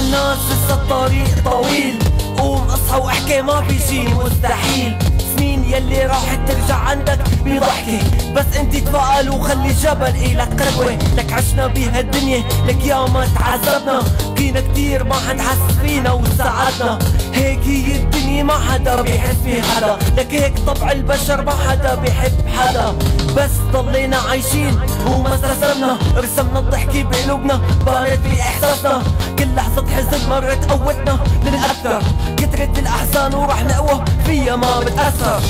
الناس لسه الطريق طويل، قوم اصحى واحكي ما في شي مستحيل. سنين يلي راحت ترجع عندك بضحكة، بس انت تفائل وخلي الجبل إلك قدوة. لك عشنا بهالدنيا لك ياما تعذبنا، بكينا كتير ما حد حس فينا وساعدنا. هيك هي الدنيا ما حدا بيحس في حدا، لك هيك طبع البشر ما حدا بيحب حدا. بس ضلينا عايشين وما استسلمنا، رسمنا الضحكة بقلوبنا بارد في احساسنا. كل لحظة حزن مرت قوتنا للأكثر، كترت الأحزان ورح نقوى فيها ما بتأثر.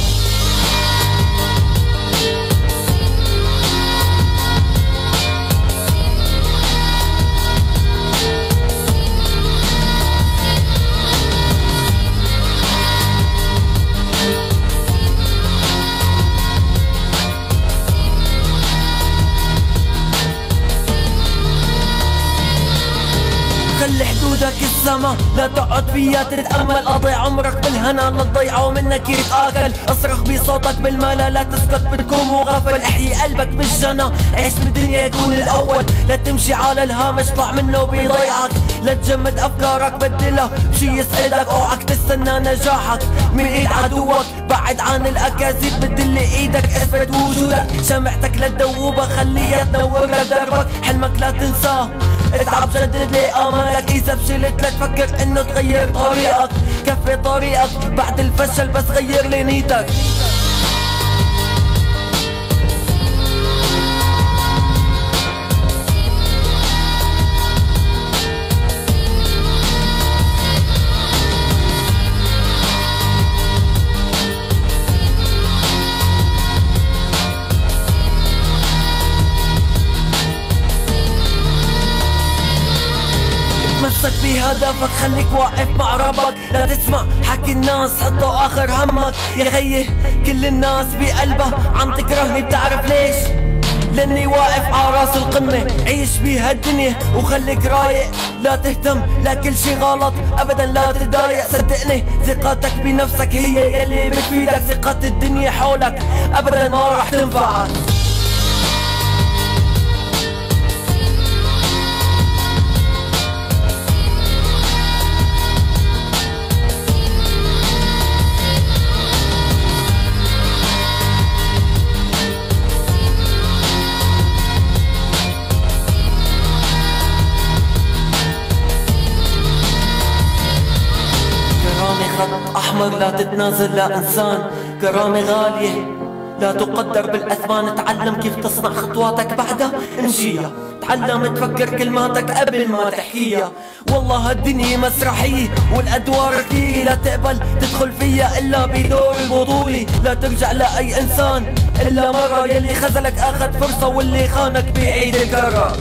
خلي حدودك السما لا تقعد فيها تتأمل، قضي عمرك بالهنا لا تضيعه منك يتآكل. اصرخ بصوتك بالملا لا تسكت بتكون مغفل، احيي قلبك بالجنى عيش بالدنيا يكون الاول. لا تمشي على الهامش طلع منه بيضيعك، لا تجمد افكارك بدلها بشي يسعدك. اوعك تستنى نجاحك من ايد عدوك، بعد عن الاكاذيب بدل ايدك اثبت وجودك. شمعتك لا تدوبها خليها تنور لك دربك، حلمك لا تنساه اتعب جدد لي امالك. اذا فشلت لا تفكر انه تغير طريقك، كفي طريقك بعد الفشل بس غير لي نيتك. تمسك بهدفك خليك واقف مع ربك، لا تسمع حكي الناس حطوا اخر همك. يا خيي كل الناس بقلبها عم تكرهني، بتعرف ليش؟ لاني واقف على راس القمة. عيش بهالدنيا وخليك رايق، لا تهتم لا كل شي غلط ابدا لا تتضايق. صدقني ثقتك بنفسك هي يلي بتفيدك، ثقة الدنيا حولك ابدا ما راح تنفعك. خط أحمر لا تتنازل لا إنسان، كرامة غالية لا تقدر بالأثمان. تعلم كيف تصنع خطواتك بعدها امشيها، تعلم تفكر كلماتك قبل ما تحكيها. والله هالدنيا مسرحية والأدوار كتير، لا تقبل تدخل فيها إلا بدور البطولي. لا ترجع لأي إنسان إلا مرة، يلي خذلك أخذ فرصة واللي خانك بيعيد الكرة.